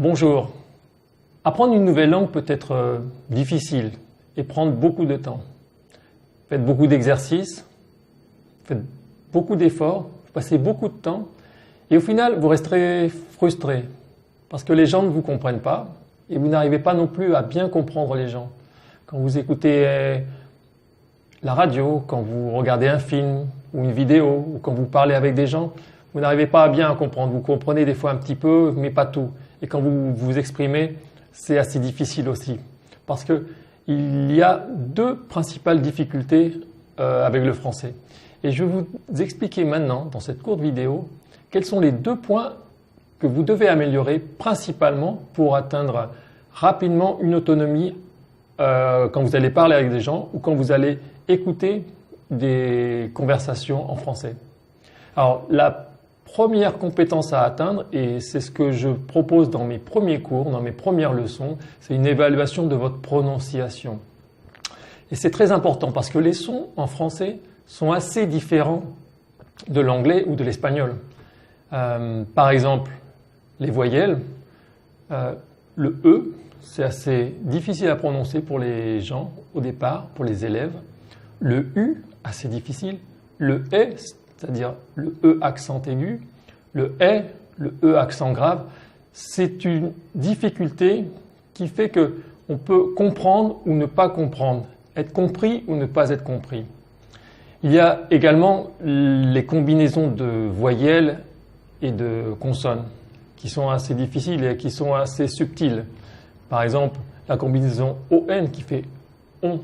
Bonjour. Apprendre une nouvelle langue peut être difficile et prendre beaucoup de temps. Faites beaucoup d'exercices, faites beaucoup d'efforts, passez beaucoup de temps et au final vous resterez frustré parce que les gens ne vous comprennent pas et vous n'arrivez pas non plus à bien comprendre les gens. Quand vous écoutez la radio, quand vous regardez un film ou une vidéo ou quand vous parlez avec des gens, vous n'arrivez pas à bien comprendre. Vous comprenez des fois un petit peu mais pas tout. Et quand vous vous exprimez, c'est assez difficile aussi. Parce qu'il y a deux principales difficultés avec le français. Et je vais vous expliquer maintenant, dans cette courte vidéo, quels sont les deux points que vous devez améliorer principalement pour atteindre rapidement une autonomie quand vous allez parler avec des gens ou quand vous allez écouter des conversations en français. Alors, la première compétence à atteindre, et c'est ce que je propose dans mes premiers cours, dans mes premières leçons, c'est une évaluation de votre prononciation. Et c'est très important parce que les sons en français sont assez différents de l'anglais ou de l'espagnol. Par exemple, les voyelles, le E, c'est assez difficile à prononcer pour les gens au départ, pour les élèves. Le U, assez difficile. Le E, c'est-à-dire le E accent aigu, le E accent grave, c'est une difficulté qui fait qu'on peut comprendre ou ne pas comprendre, être compris ou ne pas être compris. Il y a également les combinaisons de voyelles et de consonnes qui sont assez difficiles et qui sont assez subtiles. Par exemple, la combinaison ON qui fait ON,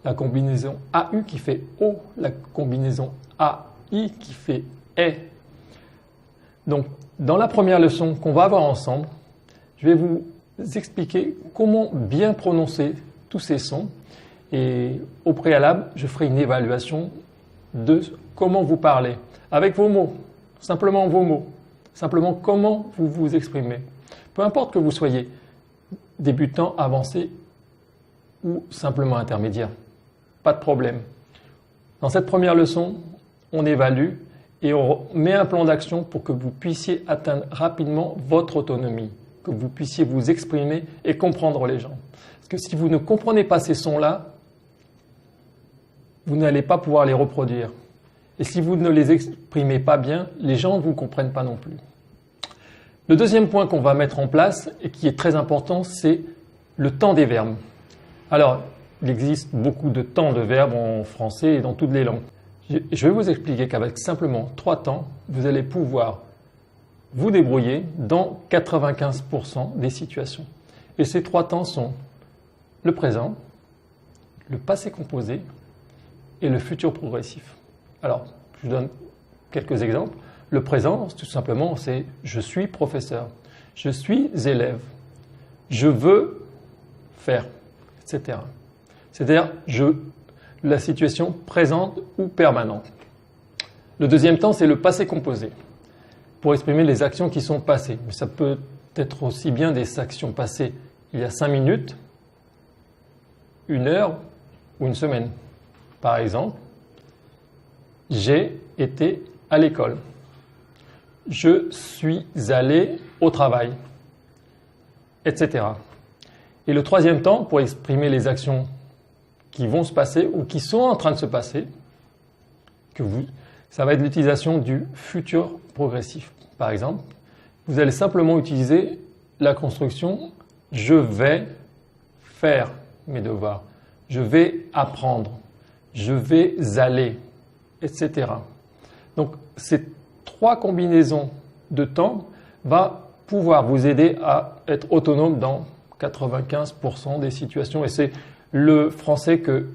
la combinaison AU qui fait O, la combinaison AI qui fait E. Donc, dans la première leçon qu'on va avoir ensemble, je vais vous expliquer comment bien prononcer tous ces sons et au préalable, je ferai une évaluation de comment vous parlez, avec vos mots, simplement vos mots, simplement comment vous vous exprimez. Peu importe que vous soyez débutant, avancé ou simplement intermédiaire, pas de problème. Dans cette première leçon, on évalue et on met un plan d'action pour que vous puissiez atteindre rapidement votre autonomie, que vous puissiez vous exprimer et comprendre les gens. Parce que si vous ne comprenez pas ces sons-là, vous n'allez pas pouvoir les reproduire. Et si vous ne les exprimez pas bien, les gens ne vous comprennent pas non plus. Le deuxième point qu'on va mettre en place et qui est très important, c'est le temps des verbes. Alors, il existe beaucoup de temps de verbes en français et dans toutes les langues. Je vais vous expliquer qu'avec simplement 3 temps, vous allez pouvoir vous débrouiller dans 95% des situations. Et ces 3 temps sont le présent, le passé composé et le futur progressif. Alors, je vous donne quelques exemples. Le présent, tout simplement, c'est « je suis professeur »,« je suis élève »,« je veux faire », etc. C'est-à-dire la situation présente ou permanente. Le deuxième temps, c'est le passé composé, pour exprimer les actions qui sont passées. Mais ça peut être aussi bien des actions passées il y a 5 minutes, 1 heure ou 1 semaine. Par exemple, j'ai été à l'école. Je suis allé au travail, etc. Et le troisième temps, pour exprimer les actions qui vont se passer ou qui sont en train de se passer, ça va être l'utilisation du futur progressif. Par exemple, vous allez simplement utiliser la construction « je vais faire mes devoirs »,« je vais apprendre »,« je vais aller », etc. Donc, ces 3 combinaisons de temps vont pouvoir vous aider à être autonome dans 95% des situations. Et c'est le français que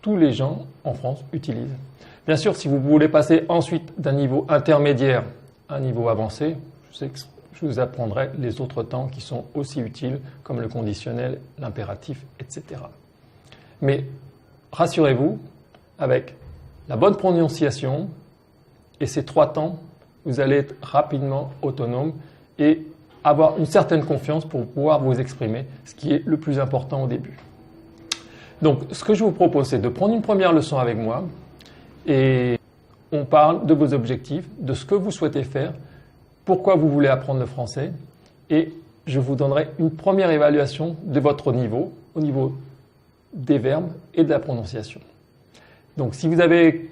tous les gens en France utilisent. Bien sûr, si vous voulez passer ensuite d'un niveau intermédiaire à un niveau avancé, je vous apprendrai les autres temps qui sont aussi utiles, comme le conditionnel, l'impératif, etc. Mais rassurez-vous, avec la bonne prononciation et ces 3 temps, vous allez être rapidement autonome et avoir une certaine confiance pour pouvoir vous exprimer, ce qui est le plus important au début. Donc, ce que je vous propose, c'est de prendre une première leçon avec moi et on parle de vos objectifs, de ce que vous souhaitez faire, pourquoi vous voulez apprendre le français et je vous donnerai une première évaluation de votre niveau, au niveau des verbes et de la prononciation. Donc si vous avez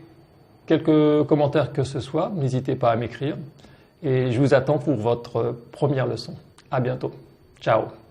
quelques commentaires que ce soit, n'hésitez pas à m'écrire et je vous attends pour votre première leçon. À bientôt. Ciao.